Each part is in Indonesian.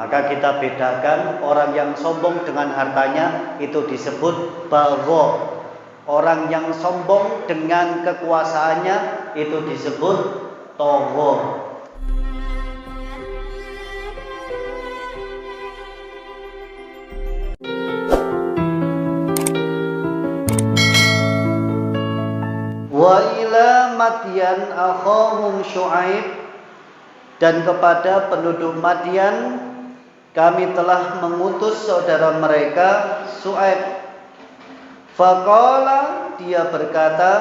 Maka kita bedakan orang yang sombong dengan hartanya itu disebut bagho. Orang yang sombong dengan kekuasaannya itu disebut togho. Wa ila Madyan akhahum Syu'aib, dan kepada penduduk Madyan kami telah mengutus saudara mereka Syu'aib. Faqala, dia berkata,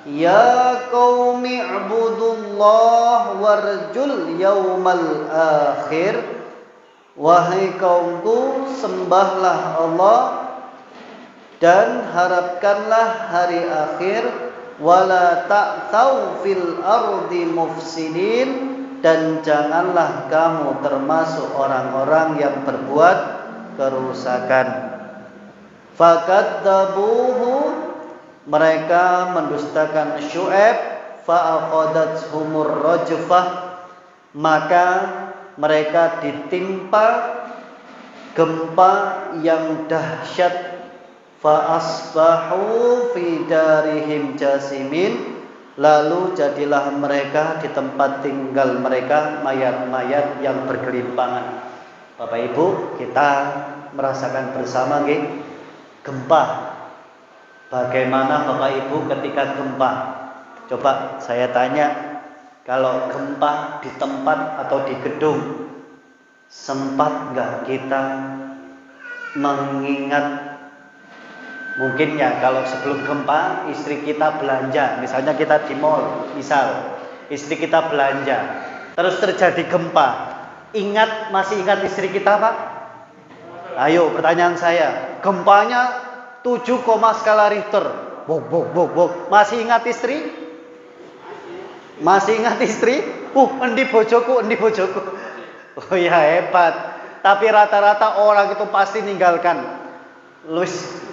ya qaumi ibudullah warjul yaumal akhir. Wahai kaumku, sembahlah Allah dan harapkanlah hari akhir. Wala ta'thaw fil ardi mufsidin, dan janganlah kamu termasuk orang-orang yang berbuat kerusakan. Fakadzabuhu, mereka mendustakan Syu'aib. Fa'akhadathumur rajfah, maka mereka ditimpa gempa yang dahsyat. Fa'asbahu fi darihim jasimin, lalu jadilah mereka di tempat tinggal mereka mayat-mayat yang bergelimpangan. Bapak Ibu, kita merasakan bersama nggih gempa. Bagaimana Bapak Ibu ketika gempa? Coba saya tanya, kalau gempa di tempat atau di gedung, sempat nggak kita mengingat? Mungkin ya, kalau sebelum gempa istri kita belanja, misalnya kita di mall, misal istri kita belanja, terus terjadi gempa, masih ingat istri kita Pak? Ayo, pertanyaan saya, gempanya 7, skala Richter, bok bok bok bok, masih ingat istri? Masih ingat istri? Endi bojoku, endi bojoku. Oh ya, hebat. Tapi rata-rata orang itu pasti ninggalkan. Luis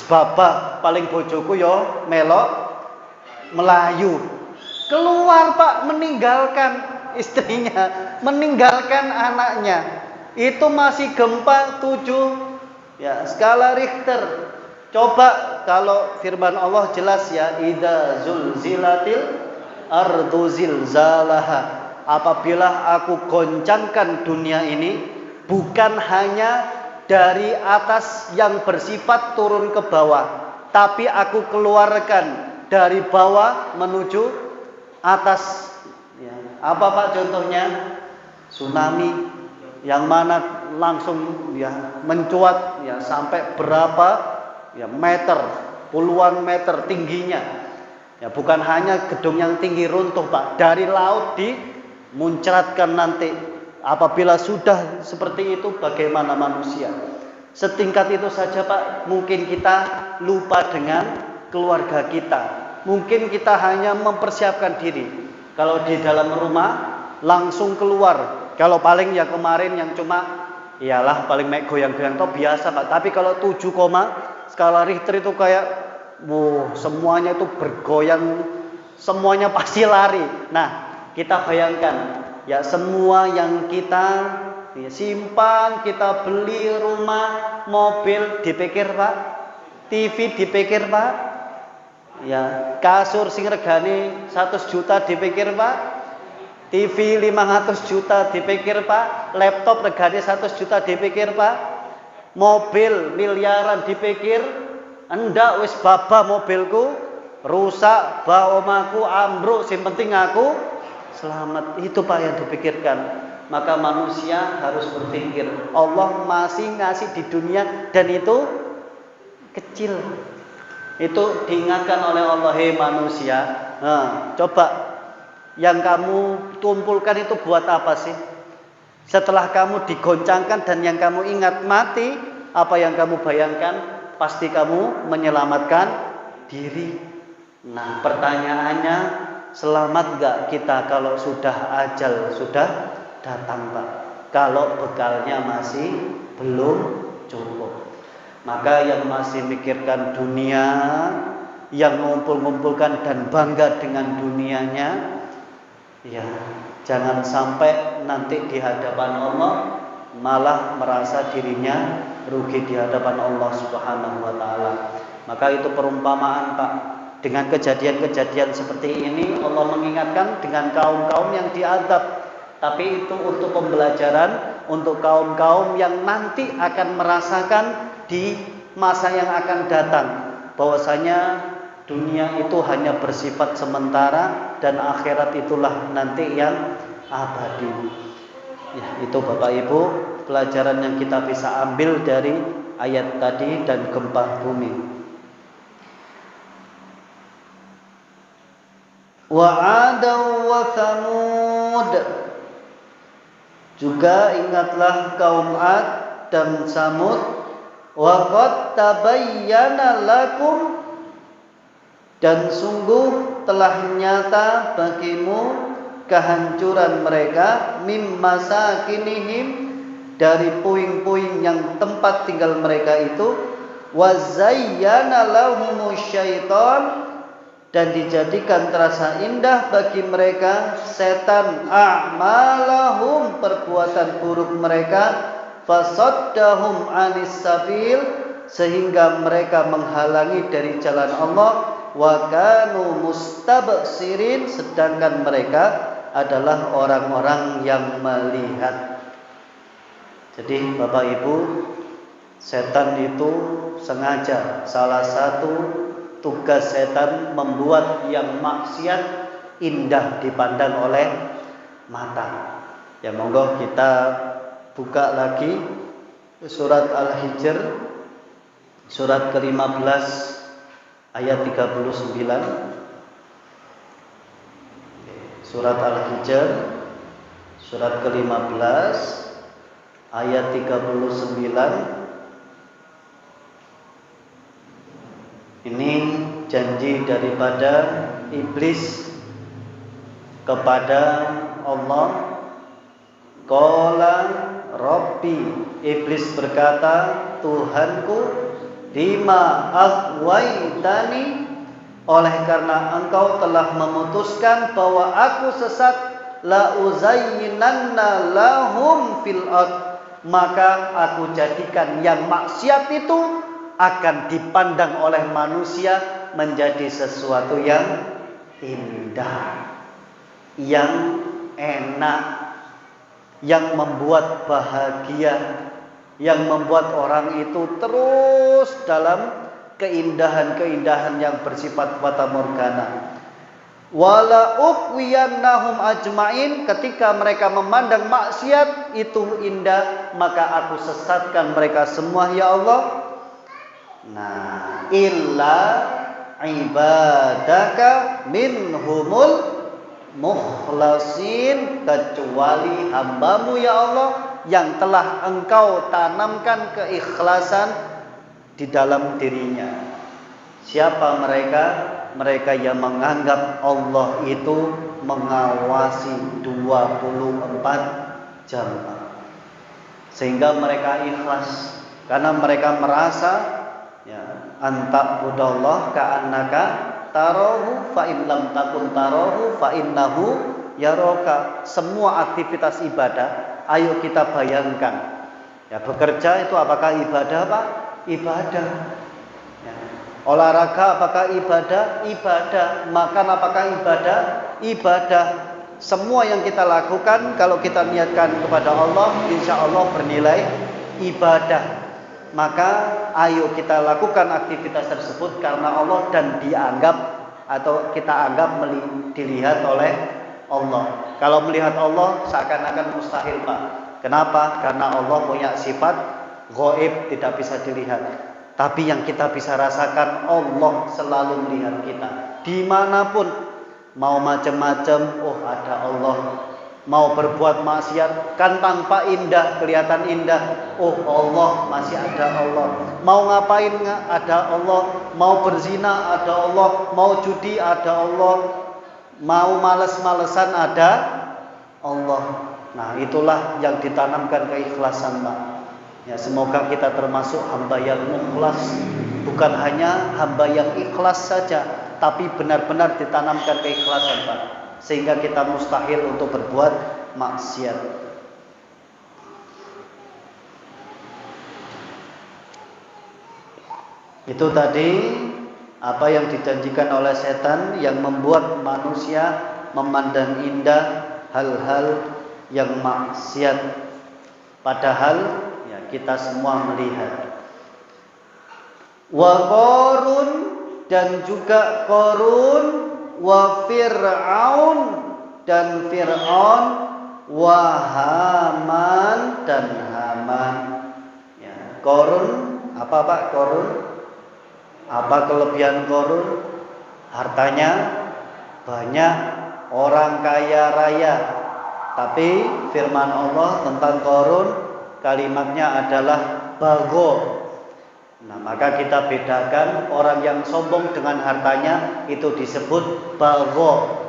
babah paling bojoku yo melok Melayu. Keluar Pak, meninggalkan istrinya, meninggalkan anaknya. Itu masih gempa 7 ya skala Richter. Coba kalau firman Allah jelas ya, idza zulzilatil ardu zilzalaha. Apabila aku goncangkan dunia ini, bukan hanya dari atas yang bersifat turun ke bawah, tapi aku keluarkan dari bawah menuju atas ya. Apa Pak contohnya? Tsunami, yang mana langsung ya mencuat ya sampai berapa ya meter, puluhan meter tingginya. Ya bukan hanya gedung yang tinggi runtuh Pak, dari laut dimuncratkan nanti. Apabila sudah seperti itu, bagaimana manusia? Setingkat itu saja Pak, mungkin kita lupa dengan keluarga kita. Mungkin kita hanya mempersiapkan diri. Kalau di dalam rumah langsung keluar. Kalau paling ya kemarin yang cuma iyalah paling mek goyang-goyang toh biasa Pak. Tapi kalau 7, skala Richter itu kayak semuanya itu bergoyang, semuanya pasti lari. Nah, kita bayangkan ya, semua yang kita simpan, kita beli rumah, mobil dipikir Pak, TV dipikir Pak, ya kasur sing regane 100 juta dipikir Pak, TV 500 juta dipikir Pak, laptop regane 100 juta dipikir Pak, mobil miliaran dipikir. Endak wis babah mobilku, rusak, bah omaku ambruk, sing penting aku selamat. Itu Pak yang dipikirkan. Maka manusia harus berpikir, Allah masih ngasih di dunia dan itu kecil. Itu diingatkan oleh Allah, hei manusia. Nah, coba yang kamu tumpulkan itu buat apa sih? Setelah kamu digoncangkan dan yang kamu ingat mati, apa yang kamu bayangkan? Pasti kamu menyelamatkan diri. Nah, pertanyaannya, selamat gak kita kalau sudah ajal sudah datang Pak? Kalau bekalnya masih belum cukup. Maka yang masih mikirkan dunia, yang ngumpul-ngumpulkan dan bangga dengan dunianya, ya jangan sampai nanti di hadapan Allah malah merasa dirinya rugi di hadapan Allah Subhanahu wa taala. Maka itu perumpamaan, Pak. Dengan kejadian-kejadian seperti ini Allah mengingatkan dengan kaum-kaum yang diazab. Tapi itu untuk pembelajaran untuk kaum-kaum yang nanti akan merasakan di masa yang akan datang bahwasanya dunia itu hanya bersifat sementara dan akhirat itulah nanti yang abadi. Ya, itu Bapak Ibu pelajaran yang kita bisa ambil dari ayat tadi dan gempa bumi. Wa 'adaw wa thamud. Juga ingatlah kaum 'Ad dan Samud. Wa qad tabayyana lakum, dan sungguh telah nyata bagimu kehancuran mereka, mim masakinihim, dari puing-puing yang tempat tinggal mereka itu, wa zayyana lahumus syaitan, dan dijadikan terasa indah bagi mereka setan, a'malahum, perbuatan buruk mereka, fasaddahum anis sabil, sehingga mereka menghalangi dari jalan Allah, wa kanu mustabsirin, sedangkan mereka adalah orang-orang yang melihat. Jadi Bapak Ibu, setan itu sengaja, salah satu tugas setan membuat yang maksiat indah dipandang oleh mata. Ya monggo kita buka lagi surat Al-Hijr, surat ke-15 ayat 39. Surat Al-Hijr, surat ke-15 ayat 39. Ini janji daripada iblis kepada Allah. Qala Rabbi, iblis berkata, Tuhanku, lima aghwaytani, oleh karena engkau telah memutuskan bahwa aku sesat, la uzayyinanna lahum fil ard, maka aku jadikan yang maksiat itu akan dipandang oleh manusia menjadi sesuatu yang indah, yang enak, yang membuat bahagia, yang membuat orang itu terus dalam keindahan-keindahan yang bersifat fata morgana. Wala uqwiyannahum ajmain, ketika mereka memandang maksiat itu indah, maka aku sesatkan mereka semua ya Allah. Nah, illa ibadaka minhumul mukhlasin, kecuali hambamu ya Allah yang telah engkau tanamkan keikhlasan di dalam dirinya. Siapa mereka? Mereka yang menganggap Allah itu mengawasi 24 jam, sehingga mereka ikhlas karena mereka merasa ya, anta'budallah ka'annaka tarahu fa in lam takun tarahu fa innahu yaraka. Semua aktivitas ibadah, ayo kita bayangkan. Ya, bekerja itu apakah ibadah, Pak? Ibadah. Ya. Olahraga apakah ibadah? Ibadah. Makan apakah ibadah? Ibadah. Semua yang kita lakukan kalau kita niatkan kepada Allah, insya Allah bernilai ibadah. Maka ayo kita lakukan aktivitas tersebut karena Allah dan dianggap atau kita anggap dilihat oleh Allah. Kalau melihat Allah seakan-akan mustahil, Pak. Kenapa? Karena Allah punya sifat ghaib, tidak bisa dilihat. Tapi yang kita bisa rasakan, Allah selalu melihat kita dimanapun. Mau macam-macam, oh ada Allah. Mau berbuat maksiat kan tanpa indah, kelihatan indah, oh Allah, masih ada Allah. Mau ngapain ada Allah. Mau berzina ada Allah. Mau judi ada Allah. Mau males-malesan ada Allah. Nah, itulah yang ditanamkan keikhlasan, Pak. Ya, semoga kita termasuk hamba yang ikhlas, bukan hanya hamba yang ikhlas saja, tapi benar-benar ditanamkan keikhlasan, Pak, sehingga kita mustahil untuk berbuat maksiat. Itu tadi apa yang dijanjikan oleh setan yang membuat manusia memandang indah hal-hal yang maksiat, padahal ya kita semua melihat. Wa Qarun, dan juga Qarun, wa Fir'aun, dan Fir'aun, wa Haman, dan Haman. Ya, Qarun apa Pak? Qarun apa kelebihan Qarun? Hartanya banyak, orang kaya raya. Tapi firman Allah tentang Qarun kalimatnya adalah bagho. Nah, maka kita bedakan, orang yang sombong dengan hartanya itu disebut bagho.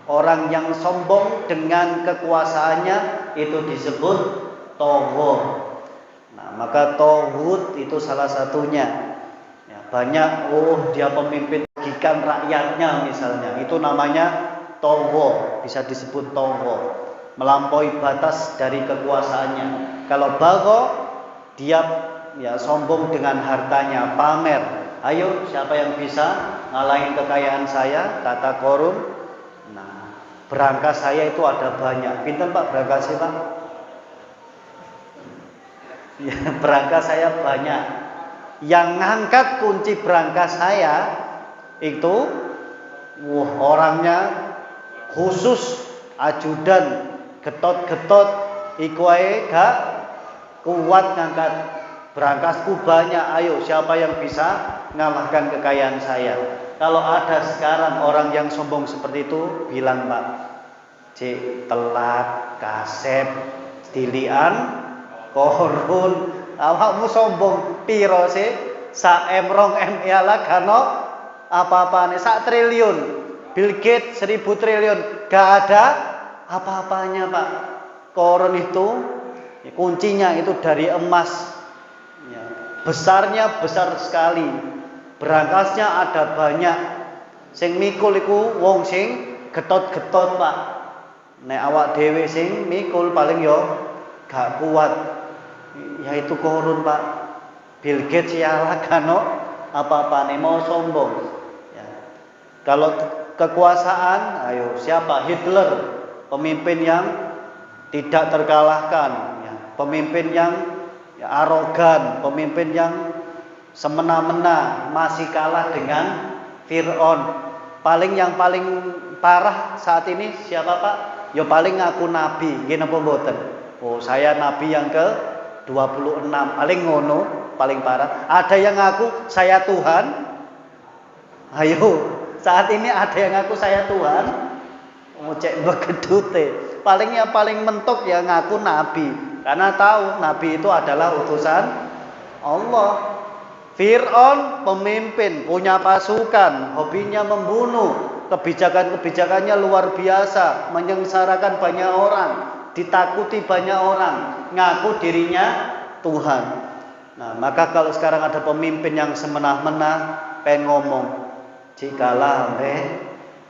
Orang yang sombong dengan kekuasaannya itu disebut togho. Nah, maka toghut itu salah satunya. Banyak, dia pemimpin merugikan rakyatnya misalnya, itu namanya togho, bisa disebut togho, melampaui batas dari kekuasaannya. Kalau bagho, dia ya sombong dengan hartanya, pamer. Ayo, siapa yang bisa ngalahin kekayaan saya, kata Qarun. Nah, berangkas saya itu ada banyak. Pinten Pak berangkas Pak? Ya, berangkas saya banyak. Yang ngangkat kunci berangkas saya itu orangnya khusus, ajudan, getot-getot, ikuai gak kuat ngangkat berangkasku banyak. Ayo, siapa yang bisa ngalahkan kekayaan saya? Kalau ada sekarang orang yang sombong seperti itu, bilang Pak, cik telat, kasep, dilian, Qarun, awakmu sombong piro sih? Sak M rong M ialah kano apa-apane, sak triliun. Bill Gates 1000 triliun, gak ada apa-apanya Pak. Qarun itu kuncinya itu dari emas. Ya, besarnya besar sekali. Berangkasnya ada banyak. Sing mikul iku wong sing getot-getot Pak. Nek awak dhewe sing mikul paling yo gak kuat. Yaitu Qarun Pak. Bill Gates ya kano apa-apa nih mau sombong ya. Kalau kekuasaan, ayo siapa? Hitler, pemimpin yang tidak terkalahkan ya. Pemimpin yang ya, arogan, pemimpin yang semena-mena, masih kalah dengan Fir'aun. Yang paling parah saat ini siapa Pak? Ya paling ngaku nabi, gini apa mboten? Oh, saya nabi yang ke 26, paling ngono, paling parah. Ada yang ngaku saya Tuhan. Ayo, saat ini ada yang ngaku saya Tuhan. Mau cek begedute. Paling mentok ya ngaku nabi. Karena tahu nabi itu adalah utusan Allah. Fir'aun pemimpin, punya pasukan, hobinya membunuh. Kebijakannya luar biasa, menyengsarakan banyak orang, ditakuti banyak orang, ngaku dirinya Tuhan. Nah, maka kalau sekarang ada pemimpin yang semena-mena pengen ngomong, jikalah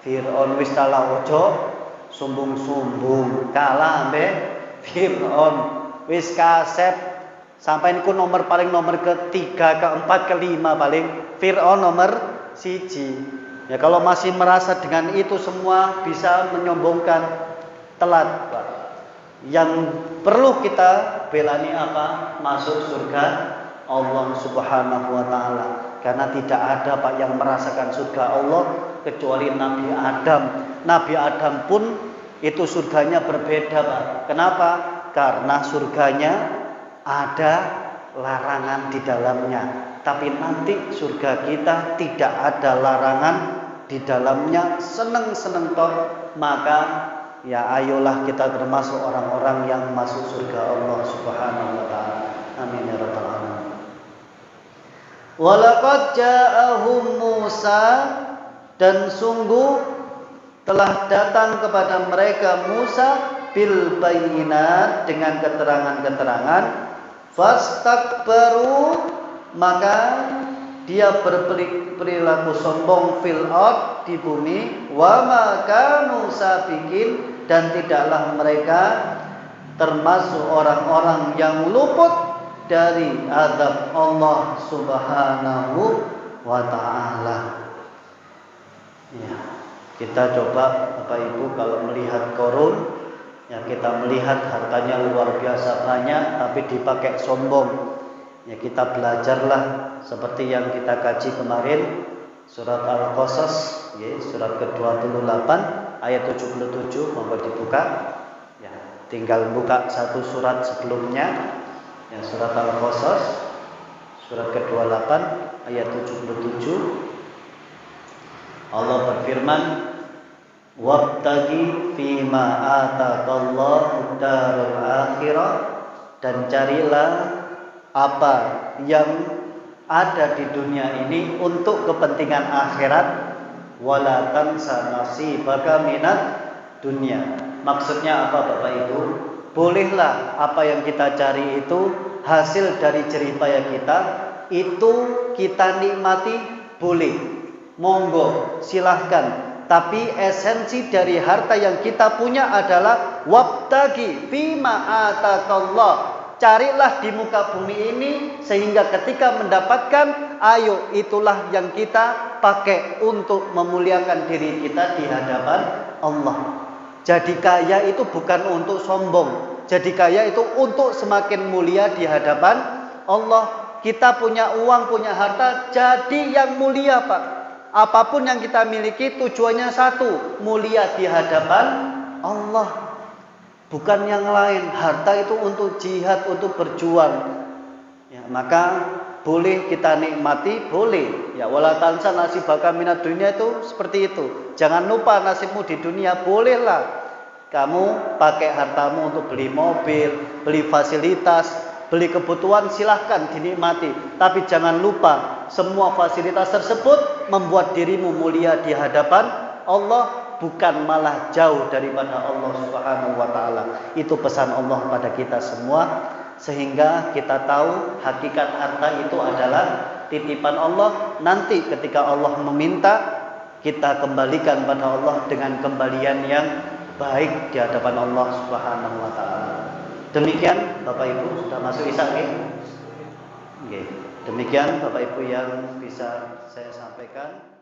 Fir'aun wis kalah ojo sumbung-sumbung, kalah Fir'aun wis kasep sampai niku nomor ketiga, keempat, kelima paling Fir'aun nomor 1. Ya kalau masih merasa dengan itu semua bisa menyombongkan, telat Pak. Yang perlu kita belani apa? Masuk surga Allah Subhanahu wa taala. Karena tidak ada Pak yang merasakan surga Allah kecuali Nabi Adam. Nabi Adam pun itu surganya berbeda Pak. Kenapa? Karena surganya ada larangan di dalamnya. Tapi nanti surga kita tidak ada larangan di dalamnya, seneng-seneng toh. Maka ya ayolah kita termasuk orang-orang yang masuk surga Allah Subhanahu wa taala. Amin ya rabbal alamin. Walaqad ja'ahum Musa, dan sungguh telah datang kepada mereka Musa bil bayyinat, dengan keterangan-keterangan. Fastakbaru, maka dia berperilaku sombong fil ard, di bumi. Wa ma kanu sabiqin, dan tidaklah mereka termasuk orang-orang yang luput dari azab Allah Subhanahu wa ta'ala. Ya, kita coba Bapak Ibu kalau melihat Qarun, ya kita melihat hartanya luar biasa banyak tapi dipakai sombong. Ya kita belajarlah seperti yang kita kaji kemarin surat Al-Qasas, ya, surat ke-28 ayat 77, monggo dibuka. Ya, tinggal buka satu surat sebelumnya. Ya, surat Al-Qasas surat ke-28 ayat 77. Allah berfirman, "Wabtaghi fima ataqallahu darul akhirah," dan carilah apa yang ada di dunia ini untuk kepentingan akhirat, wala tansa nasibaka minad dunya. Maksudnya apa Bapak Ibu? Bolehlah apa yang kita cari itu hasil dari jerih payah kita, itu kita nikmati, boleh, monggo, silahkan. Tapi esensi dari harta yang kita punya adalah wabtagi fima ataqallah. Carilah di muka bumi ini sehingga ketika mendapatkan, ayo itulah yang kita pakai untuk memuliakan diri kita di hadapan Allah. Jadi kaya itu bukan untuk sombong. Jadi kaya itu untuk semakin mulia di hadapan Allah. Kita punya uang, punya harta, jadi yang mulia Pak. Apapun yang kita miliki tujuannya satu, mulia di hadapan Allah. Bukan yang lain. Harta itu untuk jihad, untuk berjuang. Ya, maka boleh kita nikmati, boleh. Ya, wala tansa nasibaka minad dunya itu seperti itu. Jangan lupa nasibmu di dunia, bolehlah. Kamu pakai hartamu untuk beli mobil, beli fasilitas, beli kebutuhan, silahkan dinikmati. Tapi jangan lupa semua fasilitas tersebut membuat dirimu mulia di hadapan Allah, bukan malah jauh daripada Allah Subhanahu wa taala. Itu pesan Allah pada kita semua, sehingga kita tahu hakikat harta itu adalah titipan Allah. Nanti ketika Allah meminta, kita kembalikan pada Allah dengan kembalian yang baik di hadapan Allah Subhanahu wa taala. Demikian Bapak Ibu, sudah masuk Isya nggih? Nggih. Demikian Bapak Ibu yang bisa saya sampaikan.